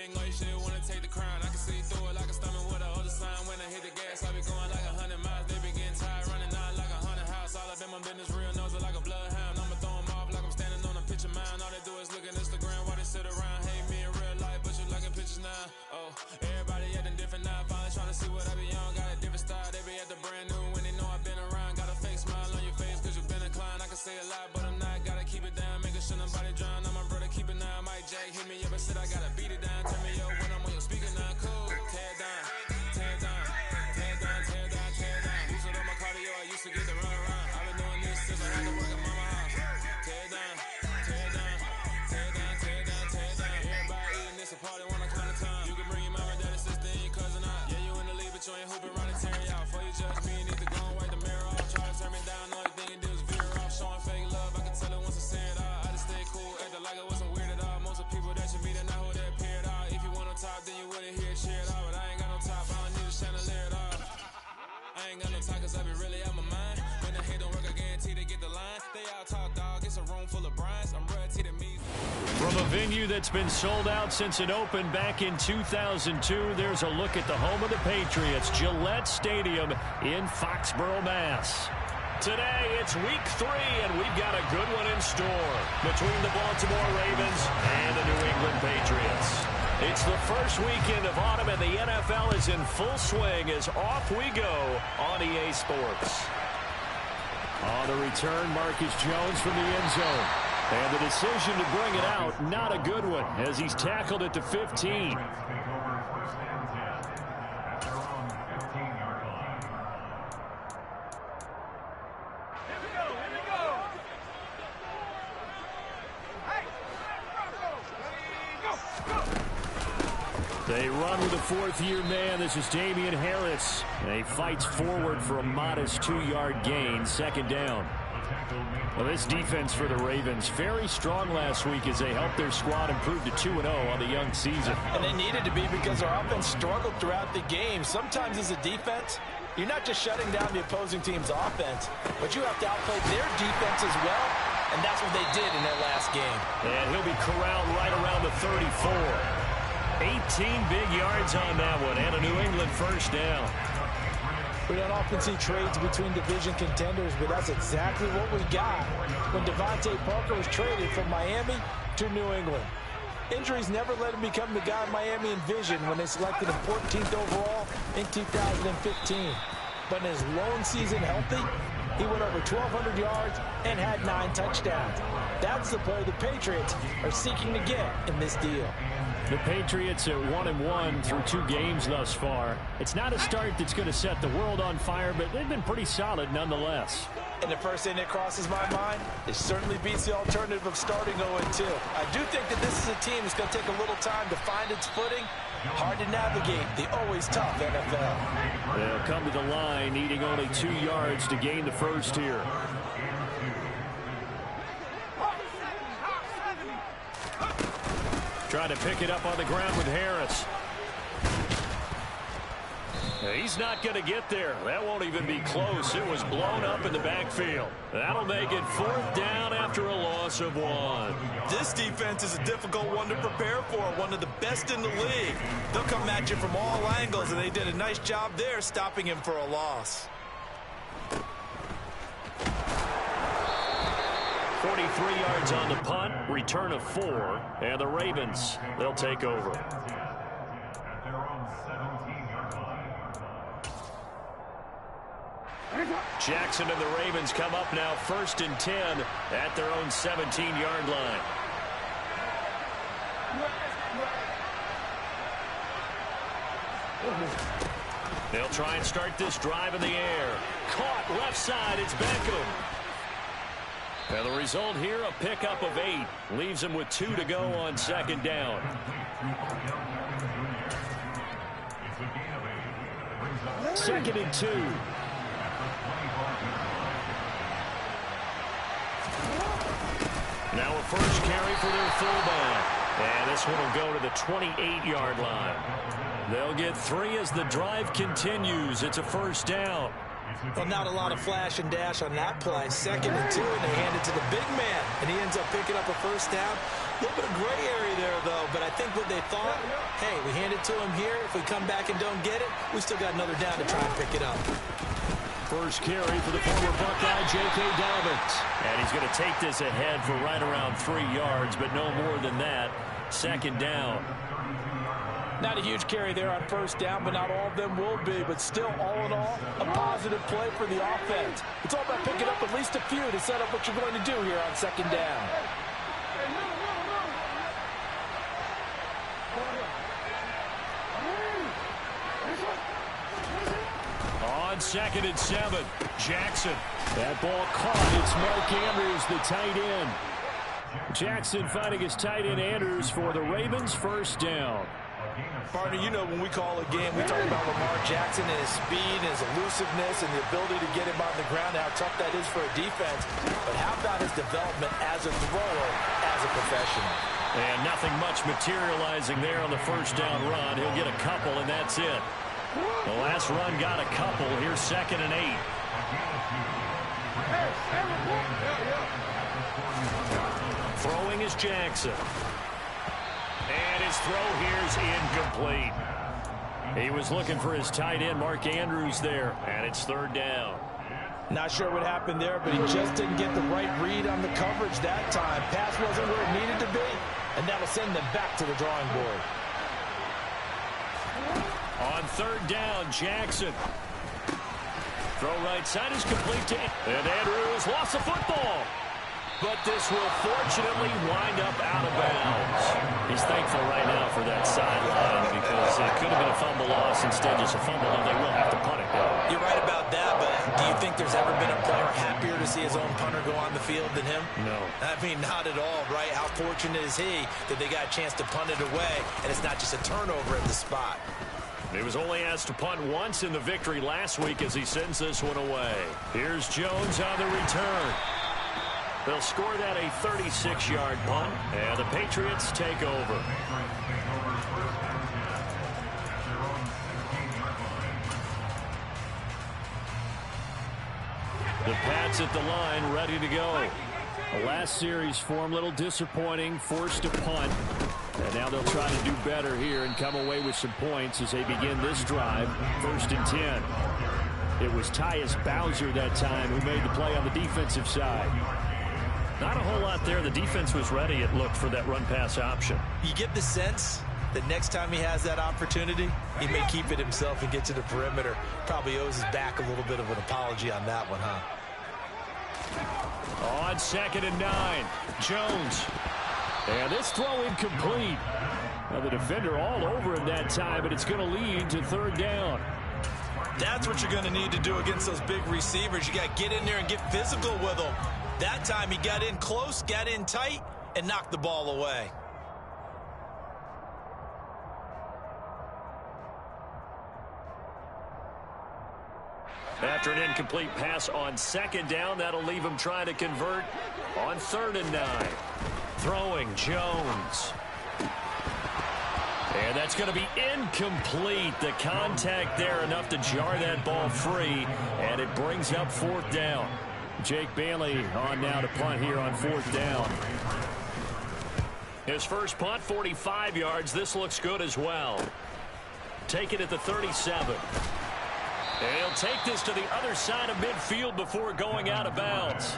ain't going shit, wanna take the crown. I can see through it like a stomach with a other sign. When I hit the gas, I be going like 100 miles. They be getting tired, running out like a haunted house. All up in my business, real nose like a bloodhound. I'ma throw them off like I'm standing on a picture mound. All they do is look at Instagram while they sit around. Hate me in real life, but you liking pictures now. Oh, everybody acting different now. Finally trying to see what I be on. Got a different style, they be at the brand new when they know I've been around. Got a fake smile on your face cause you been inclined. I can say a lot, but I'm not. Gotta keep it down, making sure nobody drown. I'm my brother, keep it now. Mike Jack hit me up and said I gotta beat it down. Turn me up when I'm on your speaker now. Cool, tear down, tear down, tear down, tear down, tear down. Used to do my cardio, I used to get to run around. I've been doing this since I had to work at mama house. Tear down, tear down, tear down, tear down, tear down. Everybody eating this a party one kind of time. You can bring your mama, daddy, sister, and your cousin out. Yeah, you in the league, but you ain't hooping around and tearing out. Before you judge me, you need to go and wipe the mirror off. Try to turn me down, all you think you do is veer off. Showing fake love, I can tell it once I say it all. I just stay cool, acting like it wasn't weird at all. Most of the people that you meet are not who they appear at all. If you want on top, then you wouldn't hear it cheer at all. But I ain't got no top, I don't need a chandelier at all. I ain't got no talk cause I be really out my mind. When the hate don't work, I guarantee to get the line. They all talk dog, it's a room full of Bryans. I'm ready to meet. From a venue that's been sold out since it opened back in 2002, there's a look at the home of the Patriots, Gillette Stadium in Foxborough, Mass. Today, it's week 3, and we've got a good one in store between the Baltimore Ravens and the New England Patriots. It's the first weekend of autumn, and the NFL is in full swing as off we go on EA Sports. On the return, Marcus Jones from the end zone. And the decision to bring it out, not a good one, as he's tackled at the 15. They run with a fourth-year man. This is Damian Harris. And he fights forward for a modest 2-yard gain, second down. Well, this defense for the Ravens, very strong last week as they helped their squad improve to 2-0 on the young season. And they needed to be because their offense struggled throughout the game. Sometimes as a defense, you're not just shutting down the opposing team's offense, but you have to outplay their defense as well, and that's what they did in their last game. And he'll be corralled right around the 34. 18 big yards on that one, and a New England first down. We don't often see trades between division contenders, but that's exactly what we got when Devontae Parker was traded from Miami to New England. Injuries never let him become the guy Miami envisioned when they selected him 14th overall in 2015. But in his lone season healthy, he went over 1,200 yards and had 9 touchdowns. That's the player the Patriots are seeking to get in this deal. The Patriots at 1-1 through 2 games thus far. It's not a start that's going to set the world on fire, but they've been pretty solid nonetheless. And the first thing that crosses my mind, it certainly beats the alternative of starting 0-2. I do think that this is a team that's going to take a little time to find its footing. Hard to navigate the always tough NFL. They'll come to the line, needing only 2 yards to gain the first here. Trying to pick it up on the ground with Harris. He's not going to get there. That won't even be close. It was blown up in the backfield. That'll make it 4th down after a loss of 1. This defense is a difficult one to prepare for, one of the best in the league. They'll come at you from all angles, and they did a nice job there stopping him for a loss. 43 yards on the punt, return of 4, and the Ravens, they'll take over. Jackson and the Ravens come up now 1st and 10 at their own 17-yard line. They'll try and start this drive in the air. Caught left side, it's Beckham. And the result here, a pickup of 8. Leaves him with 2 to go on 2nd down. Second and 2. Now a first carry for their fullback. And this one will go to the 28-yard line. They'll get 3 as the drive continues. It's a first down. Well, not a lot of flash and dash on that play. 2nd and 2, and they hand it to the big man, and he ends up picking up a first down. little bit of gray area there, though, but I think what they thought, hey, we hand it to him here. If we come back and don't get it, we still got another down to try and pick it up. First carry for the former Buckeye, J.K. Dobbins. And he's going to take this ahead for right around 3 yards, but no more than that. Second down. Not a huge carry there on first down, but not all of them will be. But still, all in all, a positive play for the offense. It's all about picking up at least a few to set up what you're going to do here on second down. On 2nd and 7, Jackson. That ball caught. It's Mark Andrews, the tight end. Jackson finding his tight end Andrews for the Ravens' first down. Partner, you know when we call a game, we talk about Lamar Jackson and his speed and his elusiveness and the ability to get him on the ground, how tough that is for a defense. But how about his development as a thrower, as a professional? And nothing much materializing there on the first down run. He'll get a couple, and that's it. The last run got a couple. Here's 2nd and 8. Throwing is Jackson. And his throw here's incomplete. He was looking for his tight end, Mark Andrews, there. And it's 3rd down. Not sure what happened there, but he just didn't get the right read on the coverage that time. Pass wasn't where it needed to be, and that'll send them back to the drawing board. On 3rd down, Jackson. Throw right side is complete to... And Andrews lost the football. But this will fortunately wind up out of bounds. He's thankful right now for that sideline because it could have been a fumble loss, instead just a fumble, and they will have to punt it now. You're right about that, but do you think there's ever been a player happier to see his own punter go on the field than him? No. I mean, not at all, right? How fortunate is he that they got a chance to punt it away, and it's not just a turnover at the spot. He was only asked to punt once in the victory last week as he sends this one away. Here's Jones on the return. They'll score that a 36-yard punt, and the Patriots take over. The Pats at the line, ready to go. The last series form, a little disappointing, forced to punt. And now they'll try to do better here and come away with some points as they begin this drive. 1st and 10. It was Tyus Bowser that time who made the play on the defensive side. Not a whole lot there. The defense was ready, it looked, for that run-pass option. You get the sense that next time he has that opportunity, he may keep it himself and get to the perimeter. Probably owes his back a little bit of an apology on that one, huh? On 2nd and 9, Jones. And this throw incomplete. Now the defender all over him that time, but it's going to lead to 3rd down. That's what you're going to need to do against those big receivers. You got to get in there and get physical with them. That time he got in close, got in tight, and knocked the ball away. After an incomplete pass on 2nd down, that'll leave him trying to convert on 3rd and 9. Throwing, Jones. And that's going to be incomplete. The contact there enough to jar that ball free, and it brings up 4th down. Jake Bailey on now to punt here on 4th down. His first punt, 45 yards. This looks good as well. Take it at the 37. And he'll take this to the other side of midfield before going out of bounds.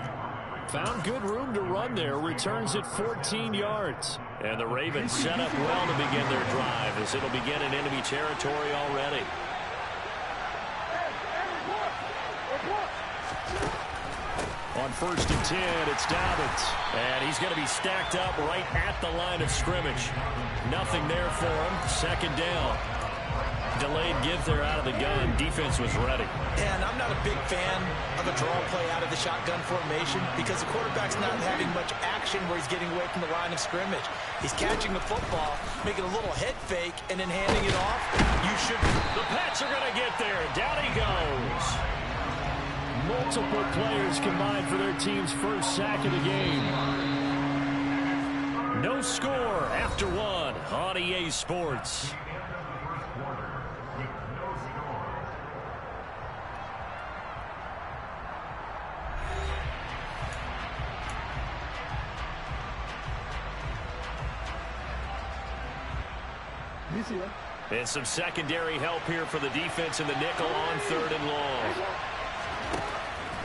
Found good room to run there. Returns at 14 yards. And the Ravens set up well to begin their drive as it'll begin in enemy territory already. On 1st and 10, it's Dobbins. And he's going to be stacked up right at the line of scrimmage. Nothing there for him. 2nd down. Delayed give there out of the gun. Defense was ready. And I'm not a big fan of a draw play out of the shotgun formation because the quarterback's not having much action where he's getting away from the line of scrimmage. He's catching the football, making a little head fake, and then handing it off. You should. The Pats are going to get there. Down he goes. Multiple players combined for their team's first sack of the game. No score after one on EA Sports. And some secondary help here for the defense in the nickel on 3rd and long.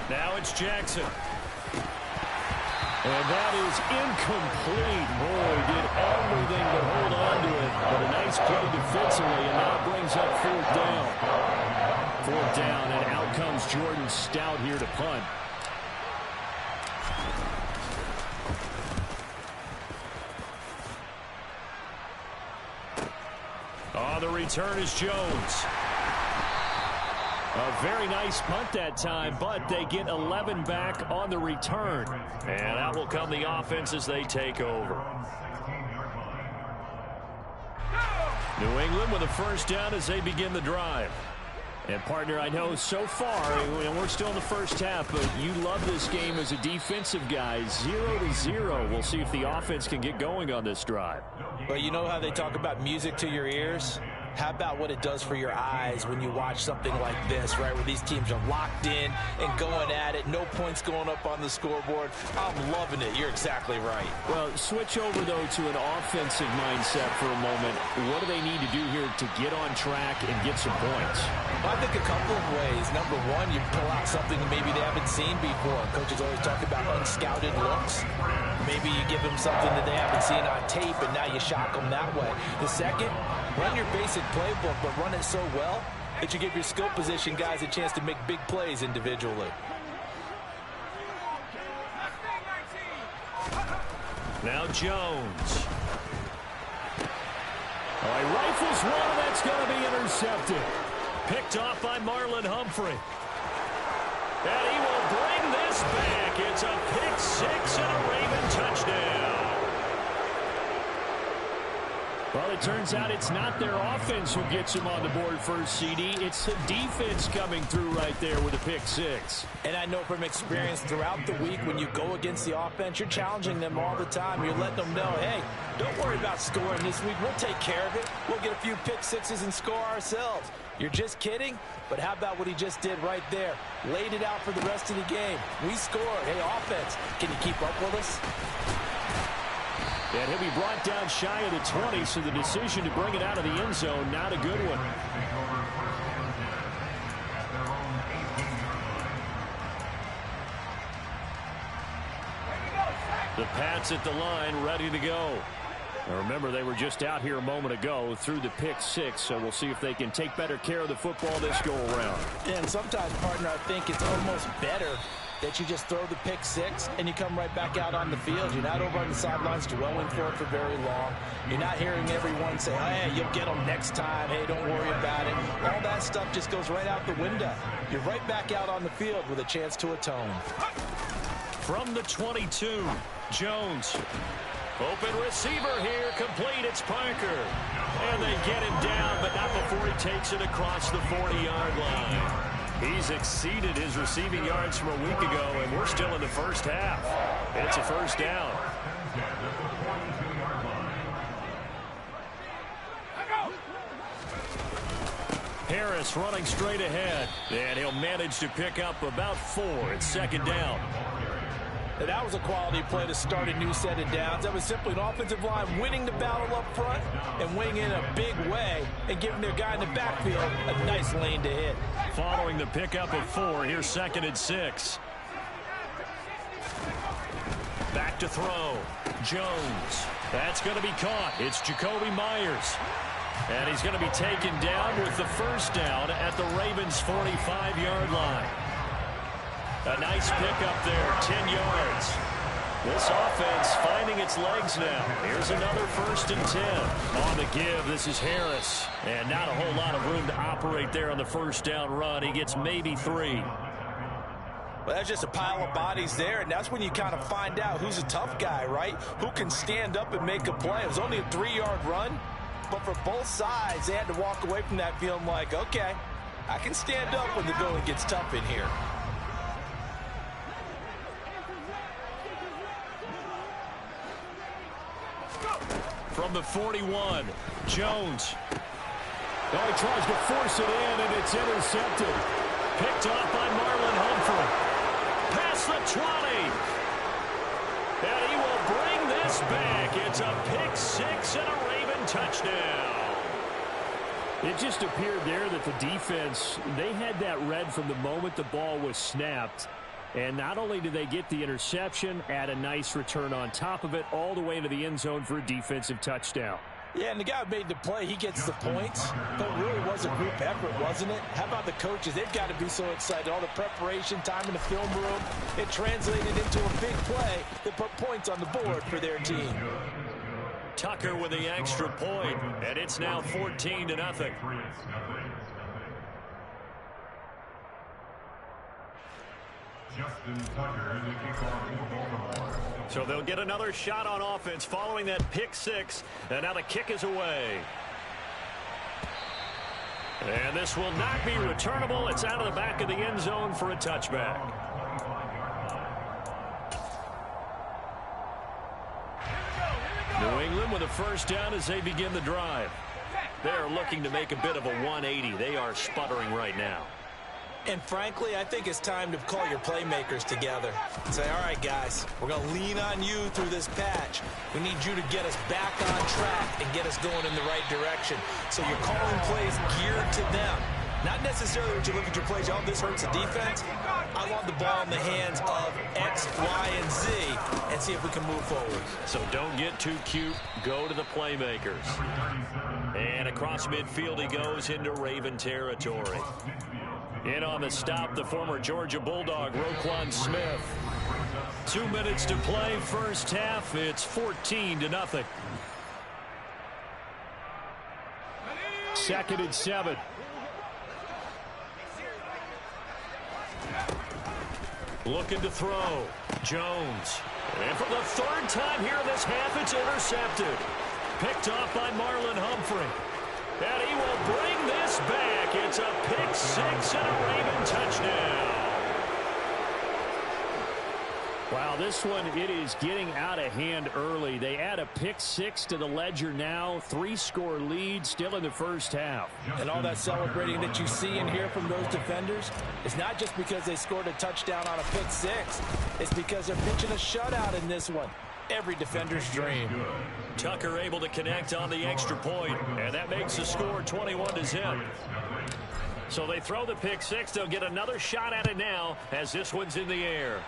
Now it's Jackson. And that is incomplete. Boy, did everything to hold on to it. But a nice play defensively, and now brings up 4th down. 4th down, and out comes Jordan Stout here to punt. Oh, the return is Jones. A very nice punt that time, but they get 11 back on the return. And that will come the offense as they take over. New England with a 1st down as they begin the drive. And, partner, I know so far, and we're still in the first half, but you love this game as a defensive guy. 0-0. We'll see if the offense can get going on this drive. Well, you know how they talk about music to your ears? How about what it does for your eyes when you watch something like this, right, where these teams are locked in and going at it, no points going up on the scoreboard. I'm loving it. You're exactly right. Well, switch over, though, to an offensive mindset for a moment. What do they need to do here to get on track and get some points? Well, I think a couple of ways. Number one, you pull out something that maybe they haven't seen before. Coaches always talk about unscouted looks. Maybe you give them something that they haven't seen on tape, and now you shock them that way. The second, run your basic playbook, but run it so well that you give your skill position guys a chance to make big plays individually. Now Jones. Oh, he rifles one, that's going to be intercepted. Picked off by Marlon Humphrey. And he will bring this back. It's a pick 6 and a Raven touchdown. Well, it turns out it's not their offense who gets them on the board first, CD. It's the defense coming through right there with a pick 6. And I know from experience throughout the week when you go against the offense, you're challenging them all the time. You're letting them know, hey, don't worry about scoring this week. We'll take care of it. We'll get a few pick 6s and score ourselves. You're just kidding? But how about what he just did right there? Laid it out for the rest of the game. We scored. Hey, offense, can you keep up with us? And he'll be brought down shy of the 20, so the decision to bring it out of the end zone, not a good one. The Pats at the line, ready to go. Now remember, they were just out here a moment ago through the pick 6, so we'll see if they can take better care of the football this go-around. And sometimes, partner, I think it's almost better that you just throw the pick 6 and you come right back out on the field. You're not over on the sidelines dwelling for it for very long. You're not hearing everyone say, hey, you'll get them next time. Hey, don't worry about it. All that stuff just goes right out the window. You're right back out on the field with a chance to atone. From the 22, Jones. Open receiver here, complete, it's Parker. And they get him down, but not before he takes it across the 40-yard line. He's exceeded his receiving yards from a week ago, and we're still in the first half. It's a first down. Harris running straight ahead, and he'll manage to pick up about 4. It's second down. And that was a quality play to start a new set of downs. That was simply an offensive line winning the battle up front and winning in a big way and giving their guy in the backfield a nice lane to hit. Following the pickup of 4, here's second and 6. Back to throw. Jones. That's going to be caught. It's Jacoby Myers. And he's going to be taken down with the first down at the Ravens' 45-yard line. A nice pickup there, 10 yards. This offense finding its legs now. Here's another 1st and 10. On the give, this is Harris. And not a whole lot of room to operate there on the first down run. He gets maybe 3. Well, that's just a pile of bodies there, and that's when you kind of find out who's a tough guy, right? Who can stand up and make a play. It was only a 3-yard run, but for both sides, they had to walk away from that feeling like, okay, I can stand up when the going gets tough in here. From the 41, Jones. Oh, he tries to force it in, and it's intercepted. Picked off by Marlon Humphrey. Past the 20. And he will bring this back. It's a pick 6 and a Raven touchdown. It just appeared there that the defense, they had that read from the moment the ball was snapped. And not only did they get the interception, add a nice return on top of it, all the way into the end zone for a defensive touchdown. Yeah, and the guy who made the play, he gets the points. But it really was a group effort, wasn't it? How about the coaches? They've got to be so excited. All the preparation time in the film room, it translated into a big play that put points on the board for their team. Tucker with the extra point, and it's now 14-0. So they'll get another shot on offense following that pick six, and now the kick is away. And this will not be returnable. It's out of the back of the end zone for a touchback. New England with a first down as they begin the drive. They're looking to make a bit of a 180. They are sputtering right now. And frankly, I think it's time to call your playmakers together and say, all right, guys, we're going to lean on you through this patch. We need you to get us back on track and get us going in the right direction. So you're calling plays geared to them. Not necessarily when you look at your plays, oh, this hurts the defense. I want the ball in the hands of X, Y, and Z and see if we can move forward. So don't get too cute. Go to the playmakers. And across midfield he goes into Raven territory. In on the stop, the former Georgia Bulldog, Roquan Smith. 2 minutes to play, first half. It's 14-0. 2nd and 7. Looking to throw. Jones. And for the third time here this half, it's intercepted. Picked off by Marlon Humphrey. And he will bring this back. It's a pick six and a Raven touchdown. Wow, this one, it is getting out of hand early. They add a pick six to the ledger now. 3-score lead still in the first half. And all that celebrating that you see and hear from those defenders, it's not just because they scored a touchdown on a pick six. It's because they're pitching a shutout in this one. Every defender's dream. Tucker able to connect on the extra point, and that makes the score 21-0. So they throw the pick six. They'll get another shot at it now as this one's in the air.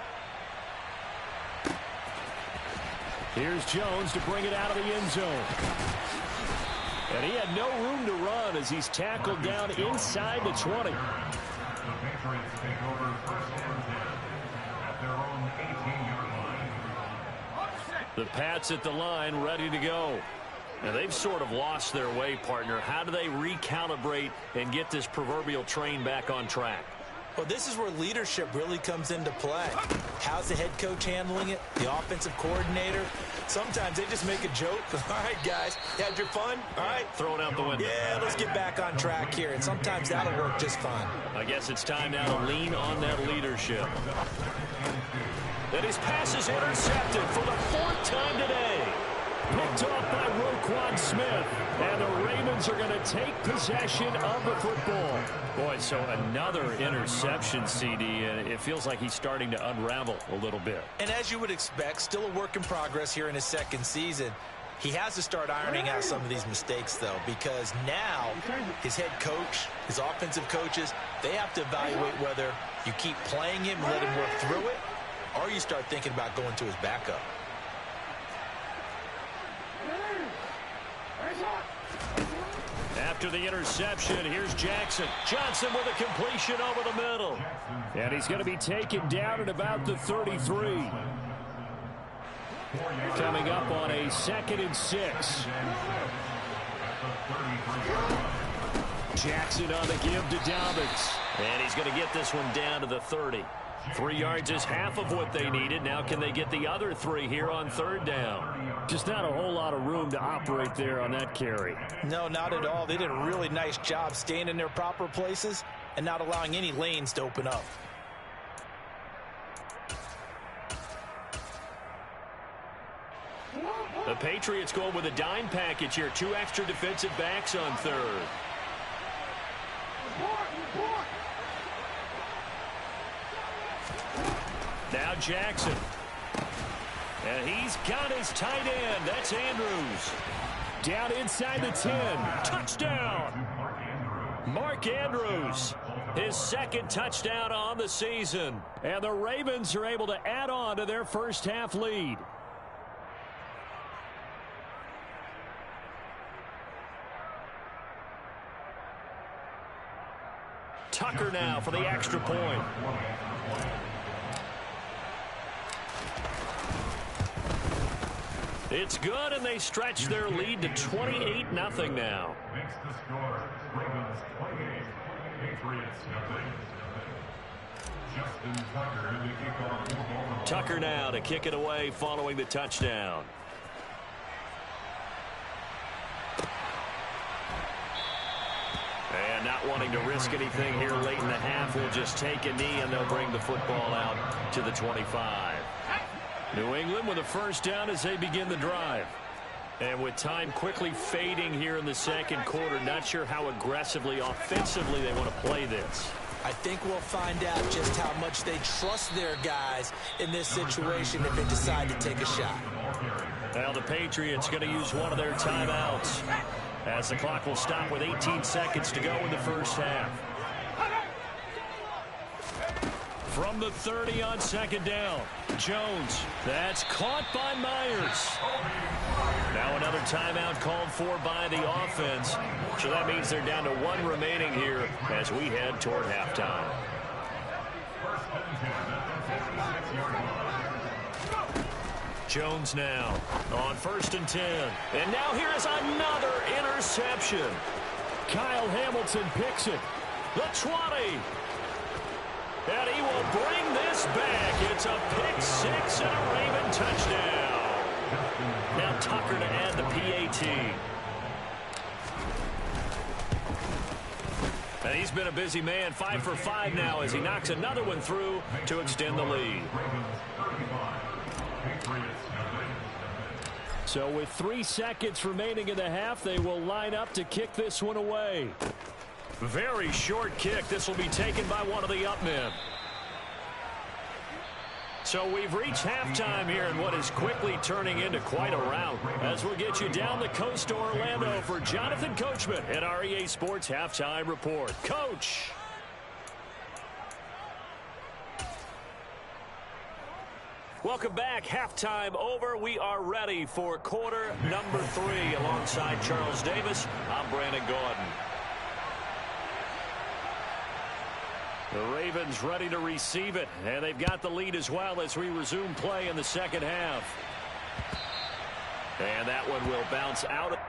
Here's Jones to bring it out of the end zone. And he had no room to run as he's tackled down inside the 20. The Patriots take over first and 10 at their own 18-yard line. The Pats at the line, ready to go. Now, they've sort of lost their way, partner. How do they recalibrate and get this proverbial train back on track? Well, this is where leadership really comes into play. How's the head coach handling it? The offensive coordinator? Sometimes they just make a joke. All right, guys, you had your fun? All right. Throw it out the window. Yeah, let's get back on track here. And sometimes that'll work just fine. I guess it's time now to lean on that leadership. And his pass is intercepted for the 4th time today. Picked off by Roquan Smith. And the Ravens are going to take possession of the football. Boy, so another interception, CD, and it feels like he's starting to unravel a little bit. And as you would expect, still a work in progress here in his 2nd season. He has to start ironing out some of these mistakes, though, because now his head coach, his offensive coaches, they have to evaluate whether you keep playing him and let him work through it, or you start thinking about going to his backup. After the interception, here's Jackson. Johnson with a completion over the middle. And he's going to be taken down at about the 33. Coming up on a 2nd and 6. Jackson on the give to Dobbins. And he's going to get this one down to the 30. 3 yards is half of what they needed. Now can they get the other 3 here on 3rd down? Just not a whole lot of room to operate there on that carry. No, not at all. They did a really nice job staying in their proper places and not allowing any lanes to open up. The Patriots go with a dime package here. 2 extra defensive backs on 3rd. Now Jackson. And he's got his tight end. That's Andrews. Down inside the 10. Touchdown. Mark Andrews, his second touchdown on the season. And the Ravens are able to add on to their first half lead. Tucker now for the extra point. It's good, and they stretch their lead to 28-0 now. Makes the score. Ravens 28, Patriots nothing. Justin Tucker to kick off. Tucker now to kick it away following the touchdown. And not wanting to risk anything here late in the half, we'll just take a knee, and they'll bring the football out to the 25. New England with a first down as they begin the drive. And with time quickly fading here in the second quarter, not sure how aggressively, offensively they want to play this. I think we'll find out just how much they trust their guys in this situation if they decide to take a shot. Now the Patriots going to use one of their timeouts, as the clock will stop with 18 seconds to go in the first half. From the 30 on second down, Jones. That's caught by Myers. Now another timeout called for by the offense. So that means they're down to one remaining here as we head toward halftime. Jones now on 1st and 10. And now here is another interception. Kyle Hamilton picks it. The 20. And he will bring this back. It's a pick six and a Raven touchdown. Now Tucker to add the PAT. And he's been a busy man, 5 for 5 now as he knocks another one through to extend the lead. So with 3 seconds remaining in the half, they will line up to kick this one away. Very short kick. This will be taken by one of the up men. So we've reached halftime here in what is quickly turning into quite a rout. As we'll get you down the coast to Orlando for Jonathan Coachman at our EA Sports Halftime Report. Coach. Welcome back. Halftime over. We are ready for quarter number 3. Alongside Charles Davis, I'm Brandon Gordon. The Ravens ready to receive it, and they've got the lead as well as we resume play in the second half. And that one will bounce out.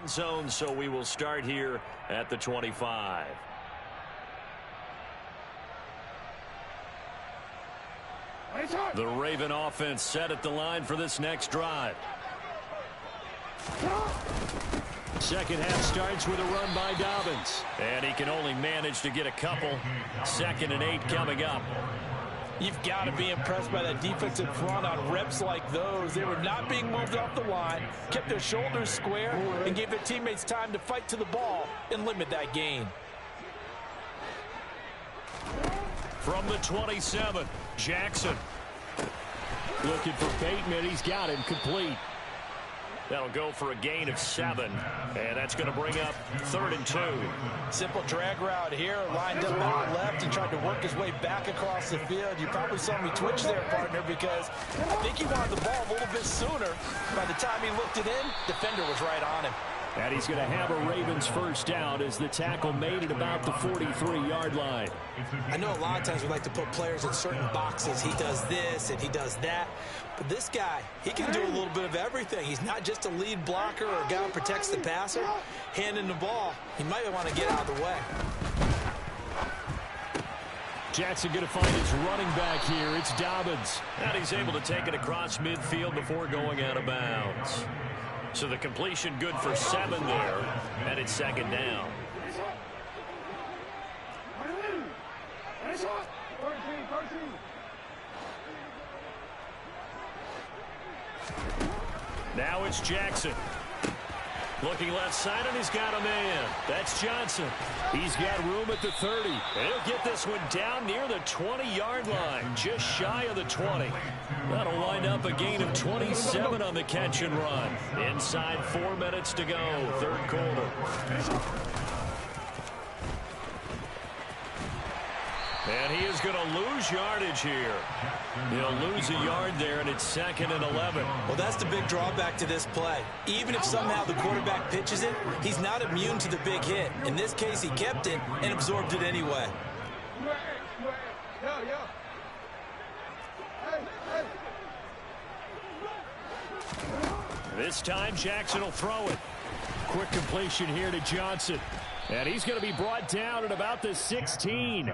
Zone, so we will start here at the 25. The Raven offense set at the line for this next drive. Second half starts with a run by Dobbins, and he can only manage to get a couple. 2nd and 8 coming up. You've got to be impressed by that defensive front on reps like those. They were not being moved off the line, kept their shoulders square, and gave their teammates time to fight to the ball and limit that gain. From the 27, Jackson. Looking for Bateman. He's got him complete. That'll go for a gain of 7, and that's going to bring up 3rd and 2. Simple drag route here, lined up out left and tried to work his way back across the field. You probably saw me twitch there, partner, because I think he wanted the ball a little bit sooner. By the time he looked it in, defender was right on him. And he's going to have a Ravens first down as the tackle made it about the 43-yard line. I know a lot of times we like to put players in certain boxes. He does this and he does that. But this guy, he can do a little bit of everything. He's not just a lead blocker or a guy who protects the passer. Handing the ball, he might want to get out of the way. Jackson going to find his running back here. It's Dobbins. And he's able to take it across midfield before going out of bounds. So the completion good for 7 there, and it's 2nd down. Now it's Jackson. Looking left side, and he's got a man. That's Johnson. He's got room at the 30. He'll get this one down near the 20-yard line, just shy of the 20. That'll wind up a gain of 27 on the catch and run. Inside 4 minutes to go, third quarter. And he is going to lose yardage here. He'll lose a yard there, and it's 2nd and 11. Well, that's the big drawback to this play. Even if somehow the quarterback pitches it, he's not immune to the big hit. In this case, he kept it and absorbed it anyway. This time, Jackson will throw it. Quick completion here to Johnson. And he's going to be brought down at about the 16.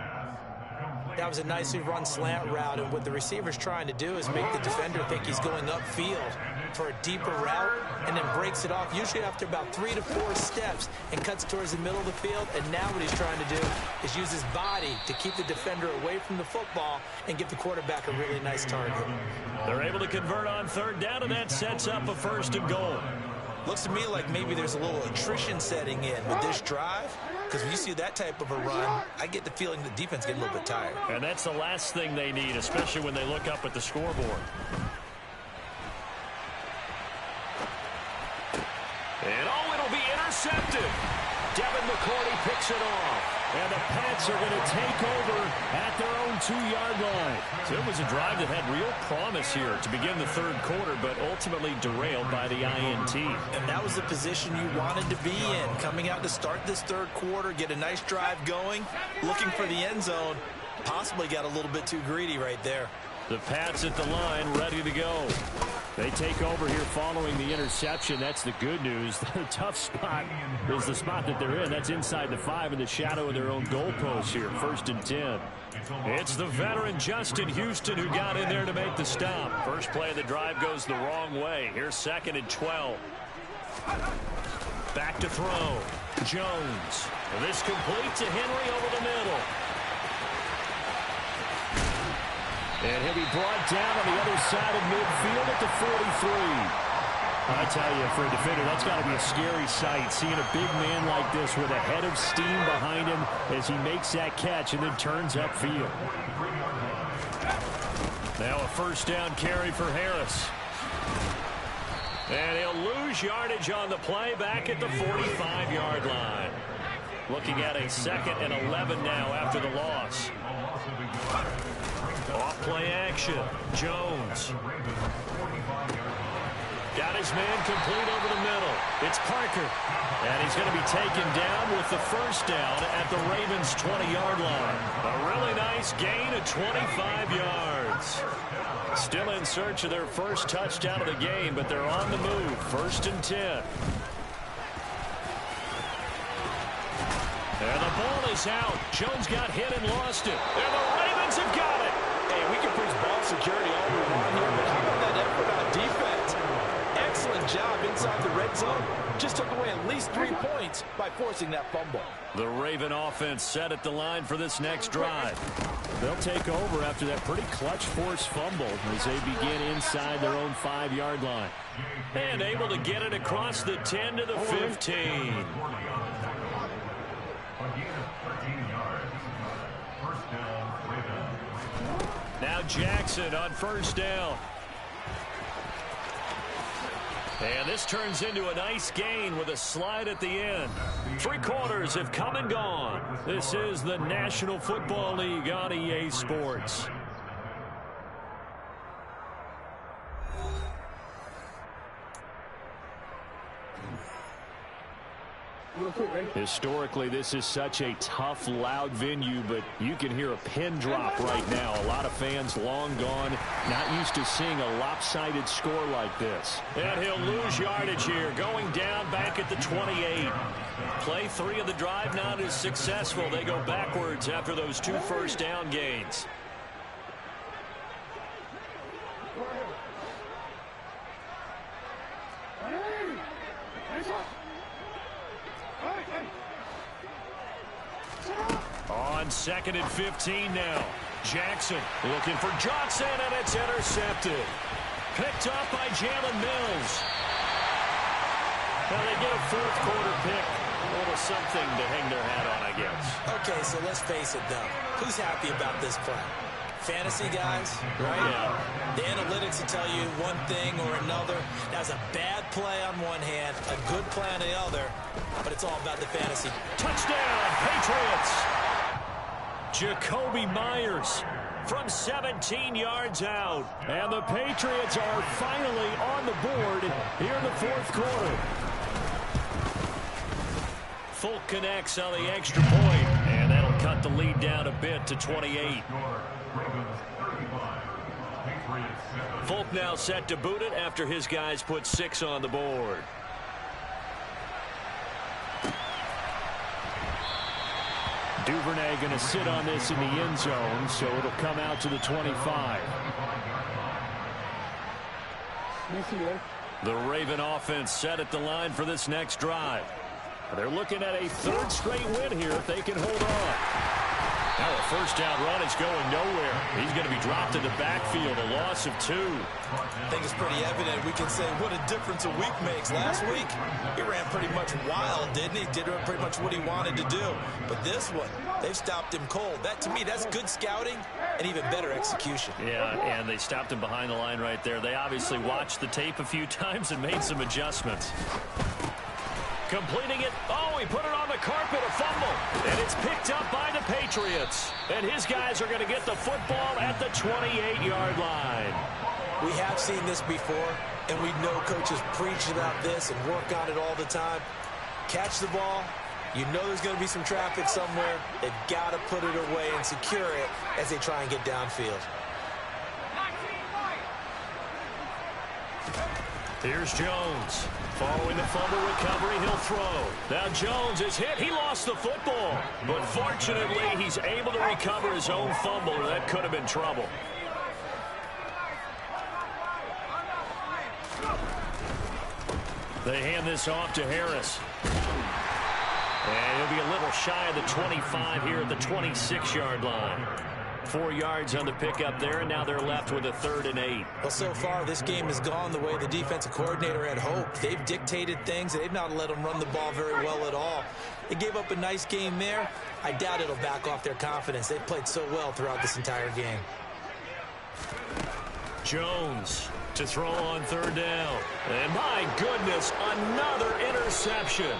That was a nicely run slant route, and what the receiver's trying to do is make the defender think he's going upfield for a deeper route, and then breaks it off, usually after about 3 to 4 steps, and cuts towards the middle of the field. And now what he's trying to do is use his body to keep the defender away from the football and give the quarterback a really nice target. They're able to convert on third down, and that sets up a 1st and goal. Looks to me like maybe there's a little attrition setting in with this drive, because when you see that type of a run, I get the feeling the defense getting a little bit tired. And that's the last thing they need, especially when they look up at the scoreboard. And it'll be intercepted. Devin McCourty picks it off. And the Pats are going to take over at their own 2-yard line. So it was a drive that had real promise here to begin the third quarter, but ultimately derailed by the INT. And that was the position you wanted to be in, coming out to start this third quarter, get a nice drive going, looking for the end zone. Possibly got a little bit too greedy right there. The Pats at the line, ready to go. They take over here following the interception. That's the good news. The tough spot is the spot that they're in. That's inside the 5 in the shadow of their own goalpost here. 1st and 10. It's the veteran Justin Houston who got in there to make the stop. First play of the drive goes the wrong way. Here's 2nd and 12. Back to throw. Jones. This complete to Henry over the middle. And he'll be brought down on the other side of midfield at the 43. I tell you, for a defender, that's got to be a scary sight, seeing a big man like this with a head of steam behind him as he makes that catch and then turns upfield. Now a 1st down carry for Harris. And he'll lose yardage on the play back at the 45-yard line. Looking at a 2nd and 11 now after the loss. Off play action. Jones. Got his man complete over the middle. It's Parker. And he's going to be taken down with the 1st down at the Ravens' 20-yard line. A really nice gain of 25 yards. Still in search of their first touchdown of the game, but they're on the move. 1st and 10. And the ball is out. Jones got hit and lost it. And the Ravens have got it. Hey, we can preach ball security all we want here, but how about that effort on defense? Excellent job inside the red zone. Just took away at least 3 points by forcing that fumble. The Raven offense set at the line for this next drive. They'll take over after that pretty clutch forced fumble as they begin inside their own 5-yard line. And able to get it across the 10 to the 15. Now Jackson on 1st down. And this turns into a nice gain with a slide at the end. 3 quarters have come and gone. This is the National Football League on EA Sports. Historically, this is such a tough, loud venue, but you can hear a pin drop right now. A lot of fans long gone, not used to seeing a lopsided score like this. And he'll lose yardage here, going down back at the 28. Play 3 of the drive not as successful. They go backwards after those 2 first down gains. On 2nd and 15 now. Jackson looking for Johnson, and it's intercepted. Picked up by Jalen Mills. Now they get a fourth quarter pick. A little something to hang their hat on, I guess. Okay, so let's face it, though. Who's happy about this play? Fantasy guys, right? Yeah. The analytics will tell you one thing or another. That's a bad play on one hand, a good play on the other, but it's all about the fantasy. Touchdown, Patriots! Jacoby Myers from 17 yards out. And the Patriots are finally on the board here in the fourth quarter. Folk connects on the extra point, and that'll cut the lead down a bit to 28. Folk now set to boot it after his guys put 6 on the board. Duvernay going to sit on this in the end zone, so it'll come out to the 25. The Raven offense set at the line for this next drive. They're looking at a third straight win here if they can hold on. Now a first down run is going nowhere. He's going to be dropped in the backfield, a loss of 2. I think it's pretty evident. We can say what a difference a week makes. Last week, he ran pretty much wild, didn't he? Did pretty much what he wanted to do. But this one, they've stopped him cold. That, to me, that's good scouting and even better execution. Yeah, and they stopped him behind the line right there. They obviously watched the tape a few times and made some adjustments. Completing it. Oh, he put it on the carpet, a fumble. And it's picked up by the Patriots. And his guys are going to get the football at the 28-yard line. We have seen this before, and we know coaches preach about this and work on it all the time. Catch the ball. You know there's going to be some traffic somewhere. They've got to put it away and secure it as they try and get downfield. Here's Jones. Following the fumble recovery, he'll throw. Now Jones is hit. He lost the football. But fortunately, he's able to recover his own fumble, or that could have been trouble. They hand this off to Harris. And he'll be a little shy of the 25 here at the 26-yard line. 4 yards on the pickup there, and now they're left with a 3rd and 8. Well, so far, this game has gone the way the defensive coordinator had hoped. They've dictated things. They've not let them run the ball very well at all. They gave up a nice game there. I doubt it'll back off their confidence. They've played so well throughout this entire game. Jones to throw on 3rd down. And my goodness, another interception.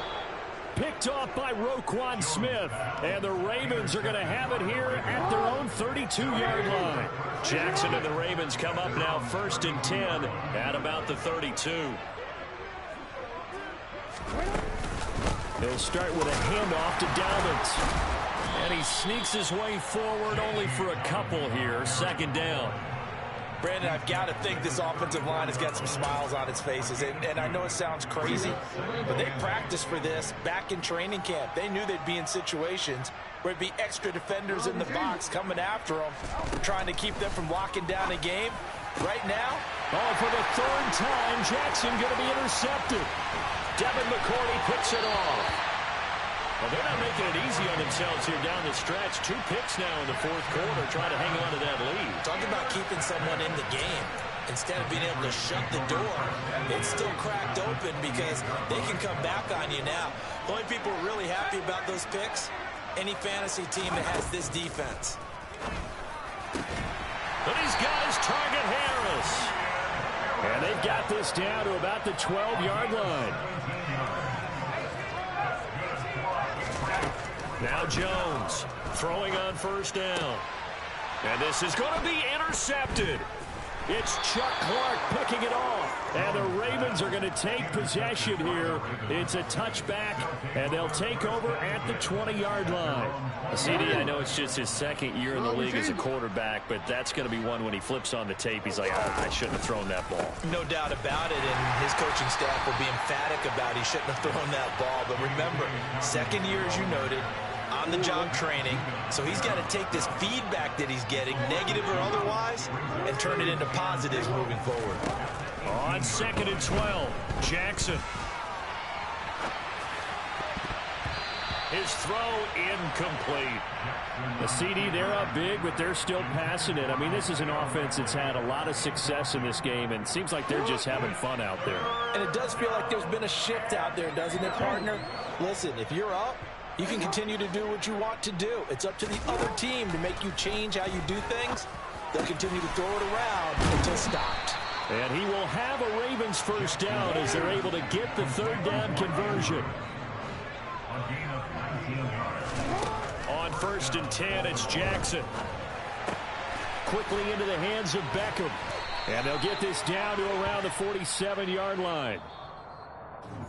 Picked off by Roquan Smith. And the Ravens are going to have it here at their own 32-yard line. Jackson and the Ravens come up now 1st and 10 at about the 32. They'll start with a handoff to Dalvin. And he sneaks his way forward only for a couple here. 2nd down. Brandon, I've got to think this offensive line has got some smiles on its faces. And I know it sounds crazy, but they practiced for this back in training camp. They knew they'd be in situations where it'd be extra defenders in the box coming after them, trying to keep them from locking down a game. Right now, for the 3rd time, Jackson going to be intercepted. Devin McCourty picks it off. Well, they're not making it easy on themselves here down the stretch. 2 picks now in the 4th quarter, trying to hang on to that lead. Talk about keeping someone in the game. Instead of being able to shut the door, it's still cracked open because they can come back on you now. The only people really happy about those picks, any fantasy team that has this defense. But these guys target Harris. And they've got this down to about the 12-yard line. Now Jones throwing on 1st down. And this is going to be intercepted. It's Chuck Clark picking it off. And the Ravens are going to take possession here. It's a touchback, and they'll take over at the 20-yard line. CD, I know it's just his 2nd year in the league as a quarterback, but that's going to be one when he flips on the tape. He's like, I shouldn't have thrown that ball. No doubt about it, and his coaching staff will be emphatic about he shouldn't have thrown that ball. But remember, 2nd year, as you noted, on-the-job training, so he's got to take this feedback that he's getting, negative or otherwise, and turn it into positives moving forward. On 2nd and 12, Jackson. His his throw incomplete. The CD, they're up big, but they're still passing it. I mean, this is an offense that's had a lot of success in this game, and it seems like they're just having fun out there. And it does feel like there's been a shift out there, doesn't it, partner? Listen, if you're up, you can continue to do what you want to do. It's up to the other team to make you change how you do things. They'll continue to throw it around until stopped. And he will have a Ravens first down as they're able to get the third down conversion. On 1st and 10, it's Jackson. Quickly into the hands of Beckham. And they'll get this down to around the 47-yard line.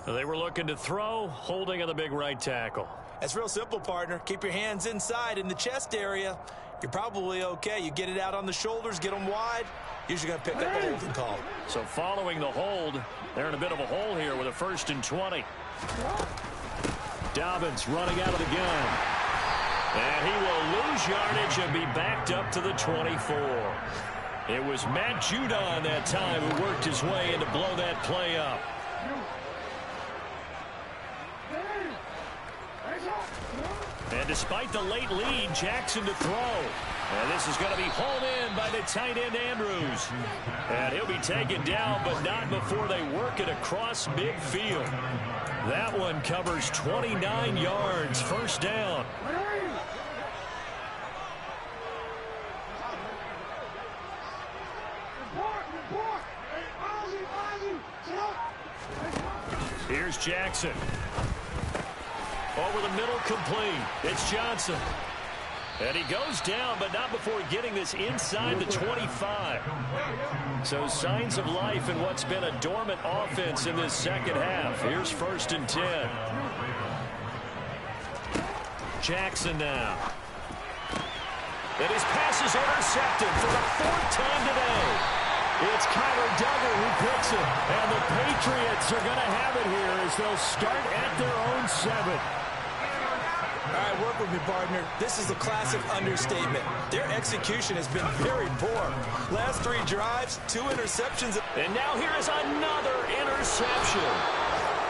They were looking to throw, holding on the big right tackle. That's real simple, partner. Keep your hands inside in the chest area. You're probably okay. You get it out on the shoulders, get them wide. Usually going to pick up the holding call. So following the hold, they're in a bit of a hole here with a 1st and 20. Dobbins running out of the gun. And he will lose yardage and be backed up to the 24. It was Matt Judon that time who worked his way in to blow that play up. And despite the late lead, Jackson to throw. And this is going to be hauled in by the tight end Andrews. And he'll be taken down, but not before they work it across midfield. That one covers 29 yards, first down. Here's Jackson. Over the middle, complete. It's Johnson. And he goes down, but not before getting this inside the 25. So signs of life in what's been a dormant offense in this second half. Here's 1st and 10. Jackson now. And his pass is intercepted for the 4th time today. It's Kyler Duggar who picks it. And the Patriots are going to have it here as they'll start at their own 7. All right, work with me, partner. This is a classic understatement. Their execution has been very poor. Last 3 drives, 2 interceptions. And now here is another interception.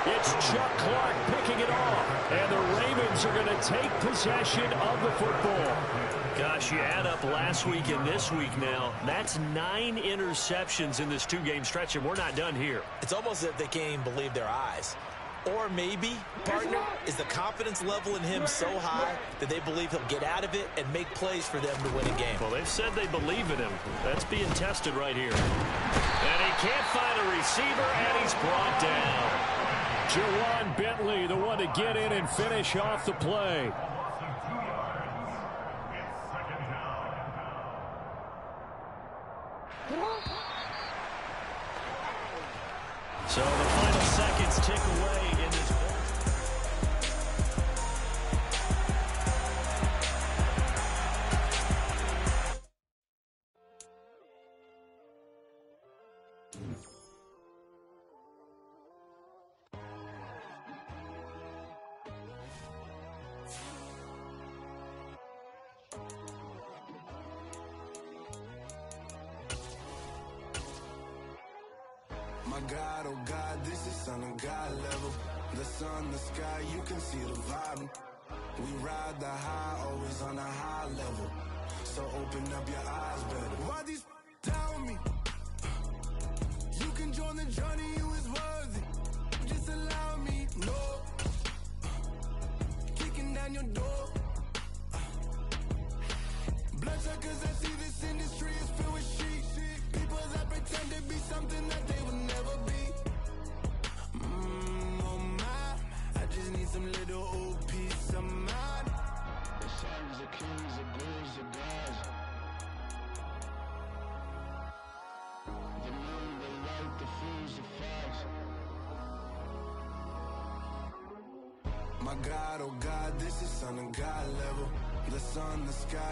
It's Chuck Clark picking it off. And the Ravens are going to take possession of the football. Gosh, you add up last week and this week now. That's 9 interceptions in this 2-game stretch, and we're not done here. It's almost as if they can't even believe their eyes. Or maybe, partner, is the confidence level in him so high that they believe he'll get out of it and make plays for them to win a game. Well, they've said they believe in him. That's being tested right here. And he can't find a receiver, and he's brought down. Jawan Bentley, the one to get in and finish off the play. So the final seconds tick away in this ball. My God, oh God, this is Son of God level. The sun, the sky, you can see the vibe. We ride the high, always on a high level. So open up your eyes better. Why these down me? You can join the journey, you is worthy. Just allow me, no. Kicking down your door. Bloodshot cause I see this industry is filled with sheep. People that pretend to be something that they will never be. Oh my, I just need some little old peace of mind. The sons of kings, the bulls, the gods. The moon, the light, the fools, the facts. My God, oh God, this is Son of God level. The sun, the sky.